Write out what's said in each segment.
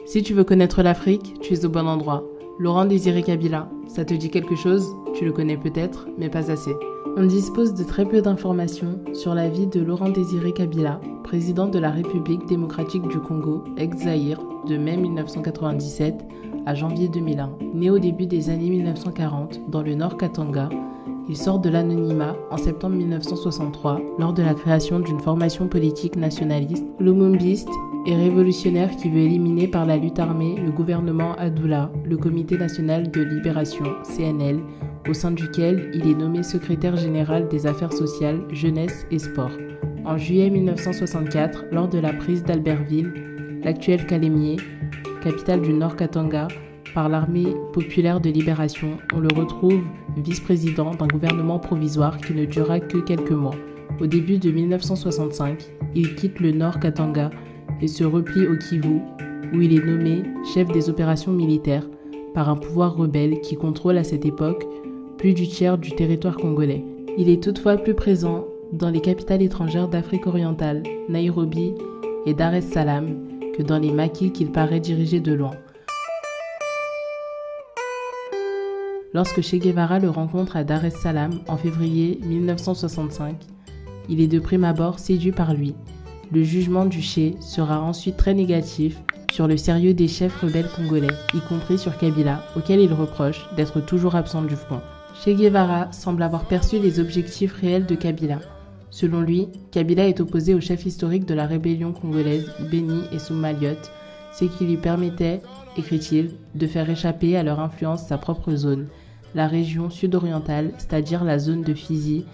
Si tu veux connaître l'Afrique, tu es au bon endroit. Laurent Désiré Kabila, ça te dit quelque chose? Tu le connais peut-être, mais pas assez. On dispose de très peu d'informations sur la vie de Laurent Désiré Kabila, président de la République démocratique du Congo, ex-Zaïre, de mai 1997 à janvier 2001. Né au début des années 1940 dans le Nord Katanga, il sort de l'anonymat en septembre 1963 lors de la création d'une formation politique nationaliste, lumumbiste et révolutionnaire qui veut éliminer par la lutte armée le gouvernement Adoula, le Comité national de libération, CNL, au sein duquel il est nommé secrétaire général des affaires sociales, jeunesse et sport. En juillet 1964, lors de la prise d'Albertville, l'actuel Calémier, capitale du Nord Katanga, par l'armée populaire de libération, on le retrouve vice-président d'un gouvernement provisoire qui ne durera que quelques mois. Au début de 1965, il quitte le Nord Katanga et se replie au Kivu, où il est nommé chef des opérations militaires par un pouvoir rebelle qui contrôle à cette époque plus du tiers du territoire congolais. Il est toutefois plus présent dans les capitales étrangères d'Afrique orientale, Nairobi et Dar es Salaam, que dans les maquis qu'il paraît diriger de loin. Lorsque Che Guevara le rencontre à Dar es Salaam en février 1965, il est de prime abord séduit par lui. Le jugement du Che sera ensuite très négatif sur le sérieux des chefs rebelles congolais, y compris sur Kabila, auquel il reproche d'être toujours absent du front. Che Guevara semble avoir perçu les objectifs réels de Kabila. Selon lui, Kabila est opposé au chef historique de la rébellion congolaise, Béni et Soumaliote, ce qui lui permettait, écrit-il, de faire échapper à leur influence sa propre zone, la région sud-orientale, c'est-à-dire la zone de Fizi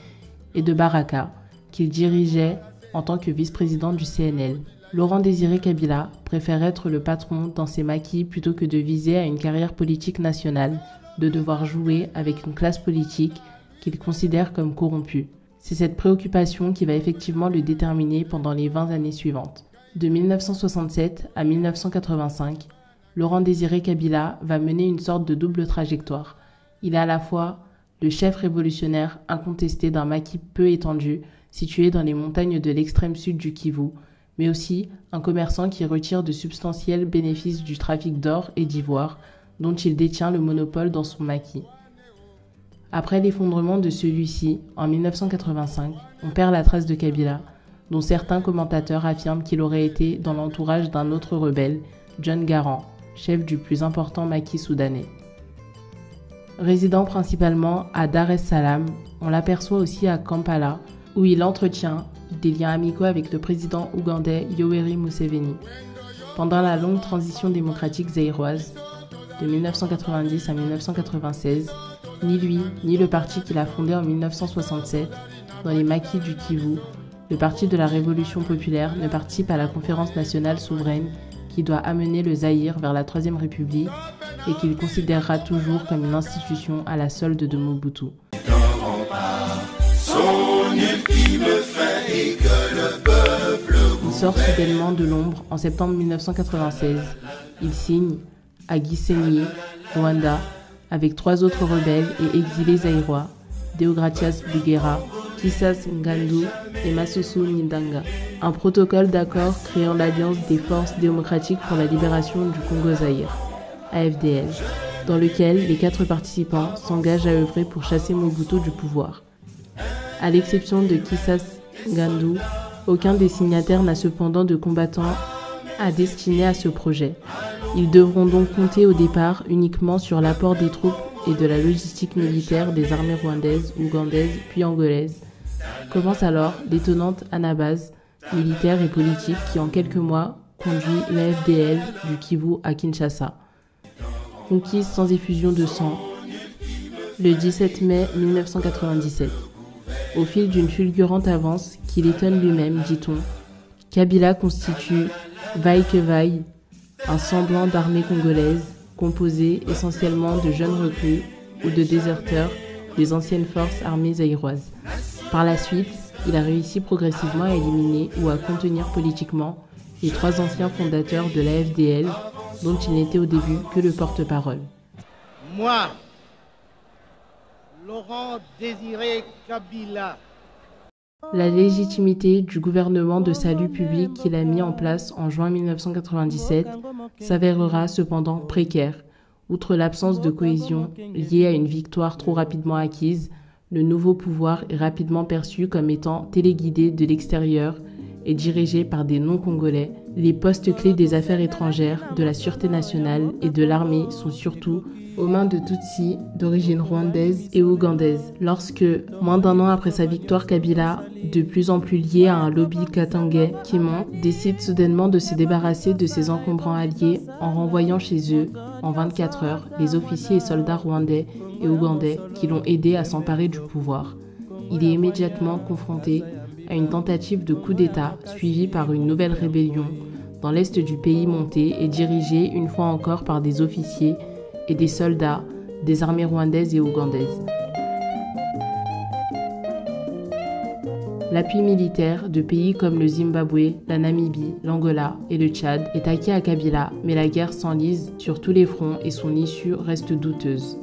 et de Baraka, qu'il dirigeait en tant que vice-président du CNL. Laurent Désiré Kabila préfère être le patron dans ses maquis plutôt que de viser à une carrière politique nationale, de devoir jouer avec une classe politique qu'il considère comme corrompue. C'est cette préoccupation qui va effectivement le déterminer pendant les 20 années suivantes. De 1967 à 1985, Laurent Désiré Kabila va mener une sorte de double trajectoire. Il est à la fois le chef révolutionnaire incontesté d'un maquis peu étendu, situé dans les montagnes de l'extrême sud du Kivu, mais aussi un commerçant qui retire de substantiels bénéfices du trafic d'or et d'ivoire, dont il détient le monopole dans son maquis. Après l'effondrement de celui-ci, en 1985, on perd la trace de Kabila, dont certains commentateurs affirment qu'il aurait été dans l'entourage d'un autre rebelle, John Garang, chef du plus important maquis soudanais. Résidant principalement à Dar es Salaam, on l'aperçoit aussi à Kampala, où il entretient des liens amicaux avec le président ougandais Yoweri Museveni. Pendant la longue transition démocratique zaïroise, de 1990 à 1996, ni lui, ni le parti qu'il a fondé en 1967, dans les maquis du Kivu, le Parti de la Révolution populaire, ne participe à la conférence nationale souveraine qui doit amener le Zaïre vers la Troisième République et qu'il considérera toujours comme une institution à la solde de Mobutu. Il sort soudainement de l'ombre en septembre 1996. Il signe à Gisenyi, Rwanda, avec 3 autres rebelles et exilés zaïrois, Deogratias Bugera, Kisas Ngandu et Masusu Ndanga, un protocole d'accord créant l'Alliance des forces démocratiques pour la libération du Congo-Zaïre, AFDL, dans lequel les 4 participants s'engagent à œuvrer pour chasser Mobutu du pouvoir. À l'exception de Kisas Ngandu, aucun des signataires n'a cependant de combattants à destiner à ce projet. Ils devront donc compter au départ uniquement sur l'apport des troupes et de la logistique militaire des armées rwandaises, ougandaises puis angolaises. Commence alors l'étonnante anabase militaire et politique qui en quelques mois conduit l'AFDL du Kivu à Kinshasa. Conquise sans effusion de sang, le 17 mai 1997. Au fil d'une fulgurante avance qui l'étonne lui-même, dit-on, Kabila constitue, vaille que vaille, un semblant d'armée congolaise composée essentiellement de jeunes recrues ou de déserteurs des anciennes forces armées zaïroises. Par la suite, il a réussi progressivement à éliminer ou à contenir politiquement les 3 anciens fondateurs de l'AFDL, dont il n'était au début que le porte-parole. Moi, Laurent Désiré Kabila. La légitimité du gouvernement de salut public qu'il a mis en place en juin 1997 s'avérera cependant précaire. Outre l'absence de cohésion liée à une victoire trop rapidement acquise, le nouveau pouvoir est rapidement perçu comme étant téléguidé de l'extérieur et dirigé par des non-congolais. Les postes clés des affaires étrangères, de la sûreté nationale et de l'armée sont surtout aux mains de Tutsis d'origine rwandaise et ougandaise. Lorsque, moins d'1 an après sa victoire, Kabila, de plus en plus lié à un lobby katangais qui monte, décide soudainement de se débarrasser de ses encombrants alliés en renvoyant chez eux, en 24 heures, les officiers et soldats rwandais et ougandais qui l'ont aidé à s'emparer du pouvoir. Il est immédiatement confronté à une tentative de coup d'État suivie par une nouvelle rébellion dans l'est du pays montée et dirigée une fois encore par des officiers et des soldats des armées rwandaises et ougandaises. L'appui militaire de pays comme le Zimbabwe, la Namibie, l'Angola et le Tchad est acquis à Kabila, mais la guerre s'enlise sur tous les fronts et son issue reste douteuse.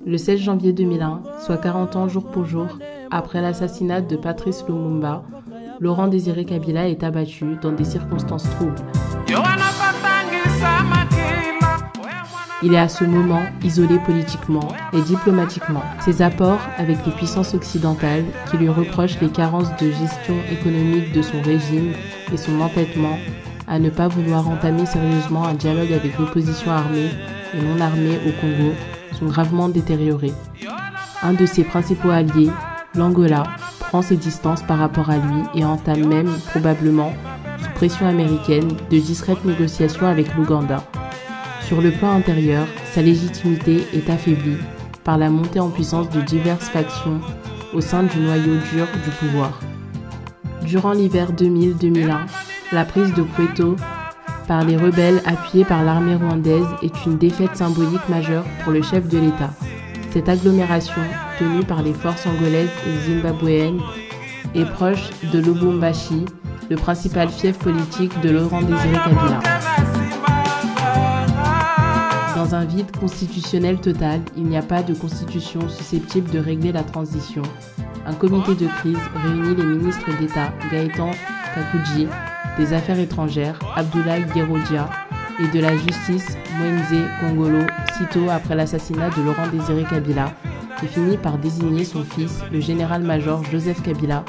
Le 16 janvier 2001, soit 40 ans jour pour jour, après l'assassinat de Patrice Lumumba, Laurent Désiré Kabila est abattu dans des circonstances troubles. Il est à ce moment isolé politiquement et diplomatiquement. Ses apports avec les puissances occidentales qui lui reprochent les carences de gestion économique de son régime et son entêtement à ne pas vouloir entamer sérieusement un dialogue avec l'opposition armée et non armée au Congo sont gravement détériorés. Un de ses principaux alliés, l'Angola, prend ses distances par rapport à lui et entame même, probablement, sous pression américaine, de discrètes négociations avec l'Ouganda. Sur le plan intérieur, sa légitimité est affaiblie par la montée en puissance de diverses factions au sein du noyau dur du pouvoir. Durant l'hiver 2000-2001, la prise de Pweto par les rebelles appuyés par l'armée rwandaise est une défaite symbolique majeure pour le chef de l'État. Cette agglomération, tenue par les forces angolaises et zimbabwéennes, est proche de Lubumbashi, le principal fief politique de Laurent Désiré Kabila. Dans un vide constitutionnel total, il n'y a pas de constitution susceptible de régler la transition. Un comité de crise réunit les ministres d'État Gaëtan Kakouji, des Affaires étrangères Abdoulaye Guérodia et de la Justice Moïse Kongolo, sitôt après l'assassinat de Laurent Désiré Kabila, qui finit par désigner son fils, le général-major Joseph Kabila,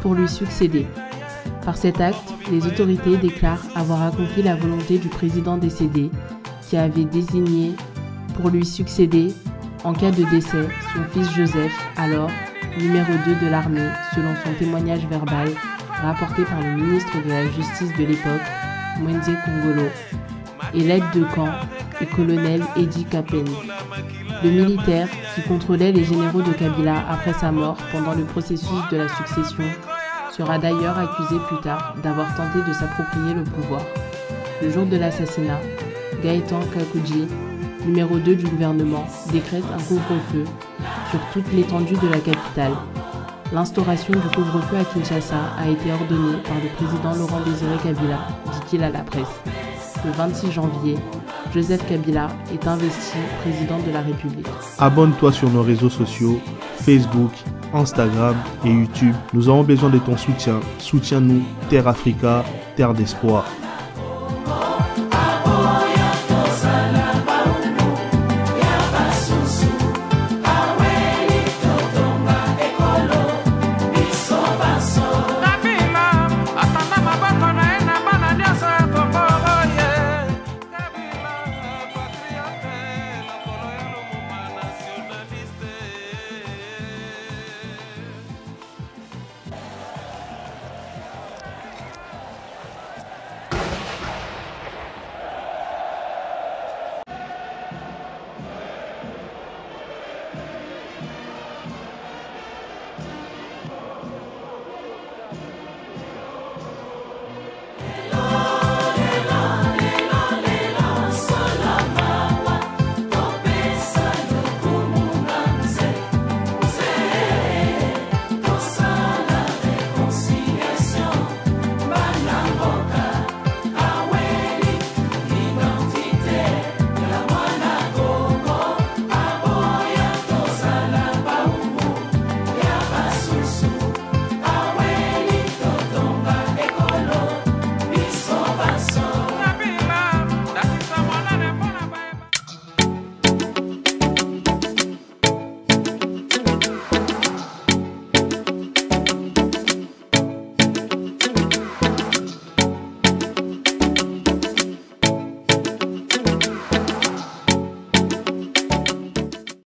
pour lui succéder. Par cet acte, les autorités déclarent avoir accompli la volonté du président décédé, qui avait désigné pour lui succéder, en cas de décès, son fils Joseph, alors numéro 2 de l'armée, selon son témoignage verbal, rapporté par le ministre de la Justice de l'époque, Moïse Kongolo, et l'aide de camp et colonel Edi Kapeni. Le militaire, qui contrôlait les généraux de Kabila après sa mort pendant le processus de la succession, sera d'ailleurs accusé plus tard d'avoir tenté de s'approprier le pouvoir. Le jour de l'assassinat, Gaëtan Kakouji, numéro 2 du gouvernement, décrète un couvre-feu sur toute l'étendue de la capitale. L'instauration du couvre-feu à Kinshasa a été ordonnée par le président Laurent Désiré Kabila, dit-il à la presse. Le 26 janvier, Joseph Kabila est investi président de la République. Abonne-toi sur nos réseaux sociaux, Facebook, Instagram et YouTube. Nous avons besoin de ton soutien. Soutiens-nous, Terre Africa, terre d'espoir.